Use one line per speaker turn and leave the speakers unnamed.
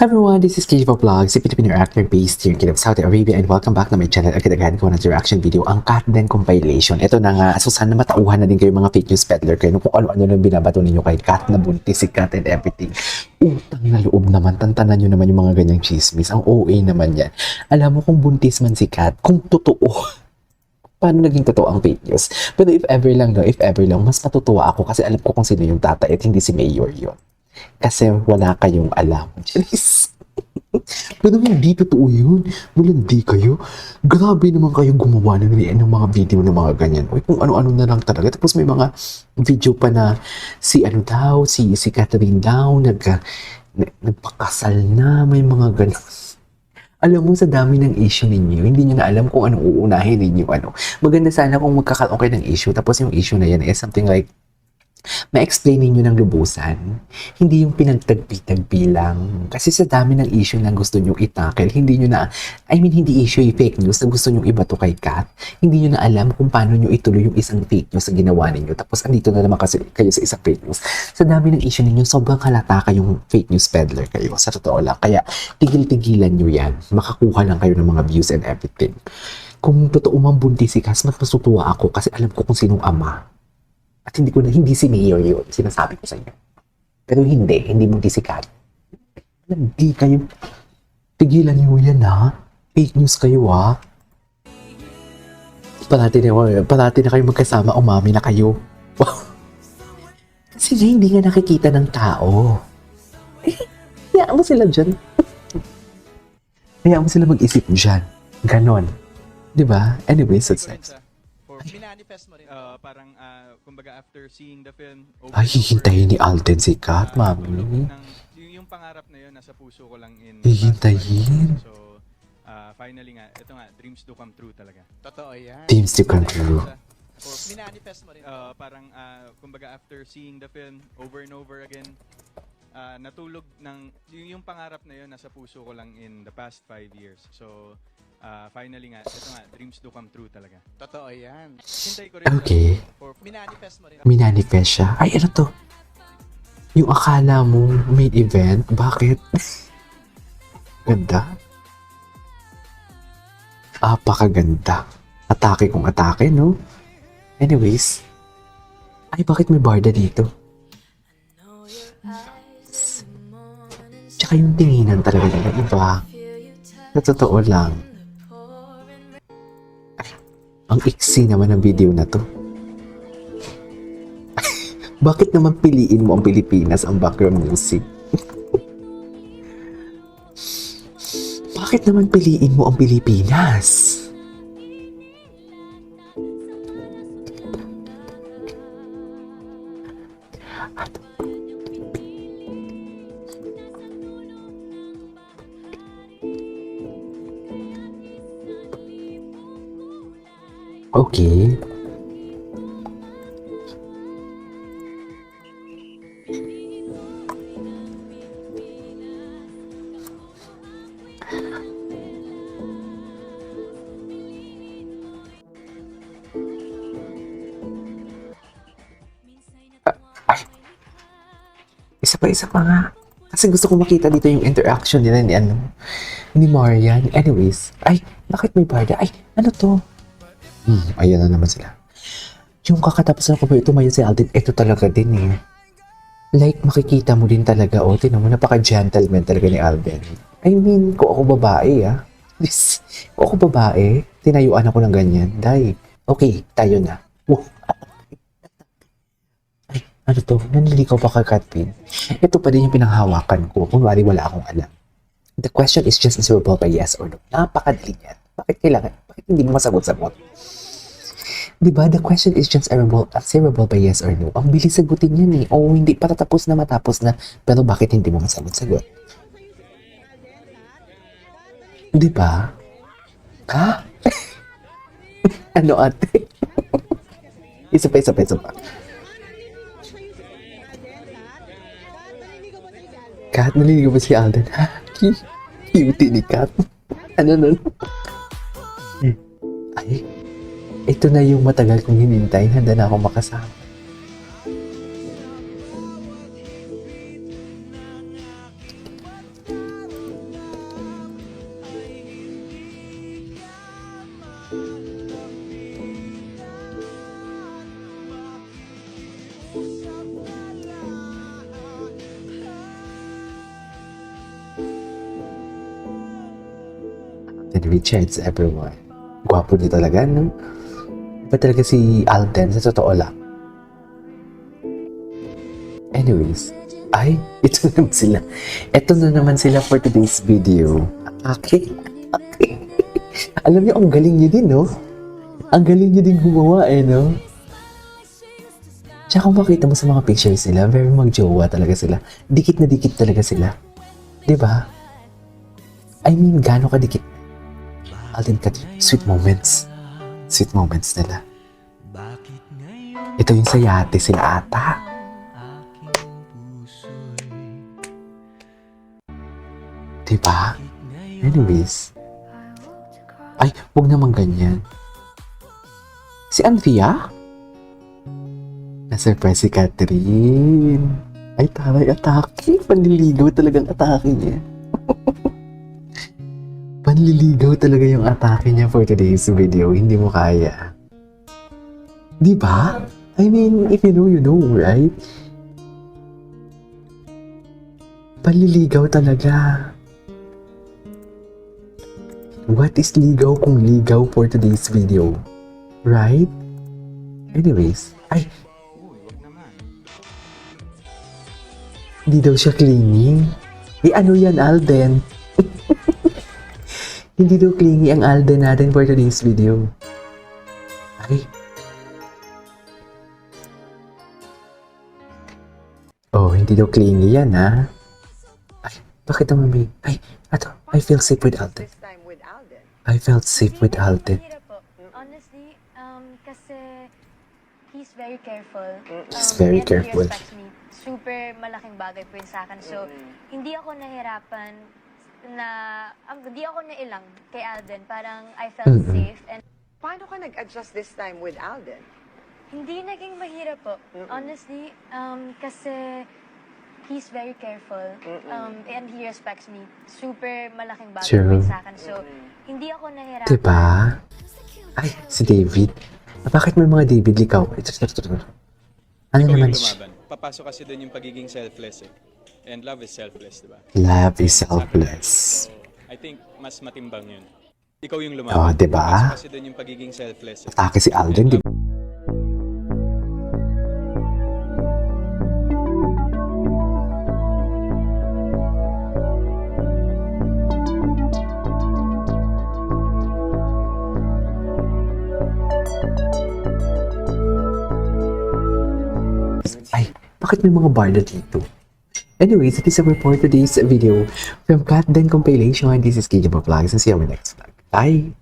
Hi everyone, this is Kiva Vlogs, a Filipino actor based here in Kiev, Saudi Arabia, and welcome back na my channel. Agad-agad ko na reaction video, ang Cat Den compilation. Ito na nga, so sana matauhan na din kayo mga fake news peddler kayo kung ano-ano na binabato ninyo kay Cat na buntis si Cat and everything. Utang na loob naman, tantanan nyo naman yung mga ganyang chismis. Ang OA naman yan. Alam mo kung buntis man si Cat, kung totoo, paano naging totoo ang fake news? Pero if ever lang, mas matutuwa ako kasi alam ko kung sino yung tatay at hindi si Mayor yun. Kasi wala kayong alam. Jeez. Pero hindi totoo yun. Malandi kayo. Grabe naman kayo gumawa ng mga video ng mga ganyan. Uy, kung ano-ano na lang talaga. Tapos may mga video pa na si Catherine daw, nagpakasal na, may mga ganyan. Alam mo, sa dami ng issue ninyo, hindi nyo na alam kung anong uunahin ninyo. Maganda sana kung magkakaroon kayo ng issue, tapos yung issue na yan is something like, ma-explain ninyo ng lubusan, hindi yung pinagtagpi-tagpi lang. Kasi sa dami ng issue na gusto nyo itackle, hindi nyo na, hindi issue yung fake news na gusto nyo ibato kay Kat, hindi nyo na alam kung paano nyo ituloy yung isang fake news na ginawa ninyo. Tapos andito na naman kasi kayo sa isang fake news. Sa dami ng issue ninyo, sobrang halata kayong fake news peddler kayo. Sa totoo lang. Kaya tigil-tigilan nyo yan. Makakuha lang kayo ng mga views and everything. Kung totoo mang buntis si Kat, mas masutuwa ako kasi alam ko kung sinong ama. At hindi si Mayor yun, sinasabi ko sa inyo. Pero hindi mo Kat. Hindi kayo, tigilan nyo yan ha. Fake news kayo ha. Parati na kayo magkasama, umami na kayo. Kasi hindi nga nakikita ng tao. Hayaan mo sila dyan. Hayaan mo sila mag-isip dyan. Ganon. Diba? Anyway, so nice.
Minanifest mo rin. Parang, kumbaga after seeing the film,
Ay, hihintayin ni Alden si Kat, mami.
Yung pangarap na yun, nasa puso ko lang in
Hihintayin.
So, finally nga, ito nga, dreams do come true talaga.
Totoo yan.
Dreams to come true.
Minanifest mo rin.
Parang, kumbaga after seeing the film over and over again, natulog ng, yung pangarap na yun, nasa puso ko lang in the past 5 years. So, finally nga, ito nga, dreams do come true talaga.
Totoo yan.
Hintay ko rin.
Okay.
Minanifest mo rin.
Minanifest siya. Ay, ano to? Yung akala mo main event? Bakit? Ganda. Apakaganda. Atake kung atake, no? Anyways. Ay, bakit may barda dito? Tsaka yung tinginan talaga ng iba. Sa totoo lang. Ang iksi naman ng video na to. Bakit naman piliin mo ang Pilipinas ang background music? Bakit naman piliin mo ang Pilipinas? Okay. Ay. Isa pa nga. Kasi gusto ko makita dito yung interaction nila ni Marian. Anyways. Ay, bakit may barda? Ay, ano to? Ayan na naman sila. Yung kakatapos na ko ba tumayo si Alden, ito talaga din eh. Like, makikita mo din talaga, tinan mo, napaka-gentleman talaga ni Alden. I mean, kung ako babae kung ako babae, tinayuan ako ng ganyan. Dahil, okay, tayo na. Wow. Ay, ano to? Naniligaw pa kay Catherine. Ito pa din yung pinanghawakan ko. Kunwari wala akong alam. The question is just answerable by yes or no. Napakadali yan. Bakit hindi mo masagot-sagot? Diba? The question is just answerable by yes or no. Ang bilis sagutin yan eh. Hindi pa matapos na. Pero bakit hindi mo masagot-sagot? Diba? Ha? Ano ate? Isa pa. Kat, naliligaw ba si Alden? Ha? Cutie ni Kat. Ano nun? Ay, ito na yung matagal kong hinintay. Handa na ako makasama. Richards, everyone. Gwapo niya talaga, no? Iba talaga si Alden, sa totoo lang. Anyways, ay, ito na naman sila. Ito na naman sila for today's video. Okay. Alam niyo, ang galing niyo din, no? Ang galing niyo din gumawa, no? Tsaka kung makita mo sa mga pictures nila, very magjowa talaga sila. Dikit na dikit talaga sila. Diba? I mean, gaano kadikit? Alden Catherine, sweet moments. Sweet moments nila. Ito yung sa yate sila ata. Diba? Anyways. Ay, huwag naman ganyan. Si Andrea? Na-surprise si Catherine. Ay, taray, atake. Panliligaw talagang atake niya. Panliligaw talaga yung atake niya for today's video. Hindi mo kaya. Diba? I mean, if you know, right? Panliligaw talaga. What is ligaw kung ligaw for today's video? Right? Anyways, ay,
Uy, wag naman.
hindi daw siya clingy. Eh, ano yan, Alden? Hindi daw clingy ang Alden natin for today's video. Ay. Oh, hindi daw clingy yan, ha? Ay, bakit naman may... Ay, ato, I feel safe with Alden.
This time with Alden.
I felt safe with Alden.
Mahirap po. Honestly, kasi he's very careful.
He's very
and
careful.
He respects me. Super malaking bagay po yun sa akin. So, hindi ako nahirapan na, hindi ako nailang kay Alden. Parang I felt safe and
Paano ka nag-adjust this time with Alden?
hindi naging mahirap po. Honestly, kasi he's very careful. And he respects me. Super malaking bagay
True.
po yun sa akin. So, hindi ako nahirapan.
Diba? Ay, si David. Bakit may mga David likaw? Ito. Ano
Ikaw
naman
yung
siya?
lumaban. Papasok kasi doon yung pagiging selfless eh. And love is selfless, di ba?
Love is selfless.
So, I think mas matimbang yun. Ikaw yung
Oh,
lumaban.
diba?
Papasok kasi doon yung pagiging selfless eh.
Atake si Alden, di ba? Ay, bakit may mga barda dito? Anyways, it is a report today's video from Cat Den Compilation. This is KJ Vlogs and see you on my next vlog. Bye!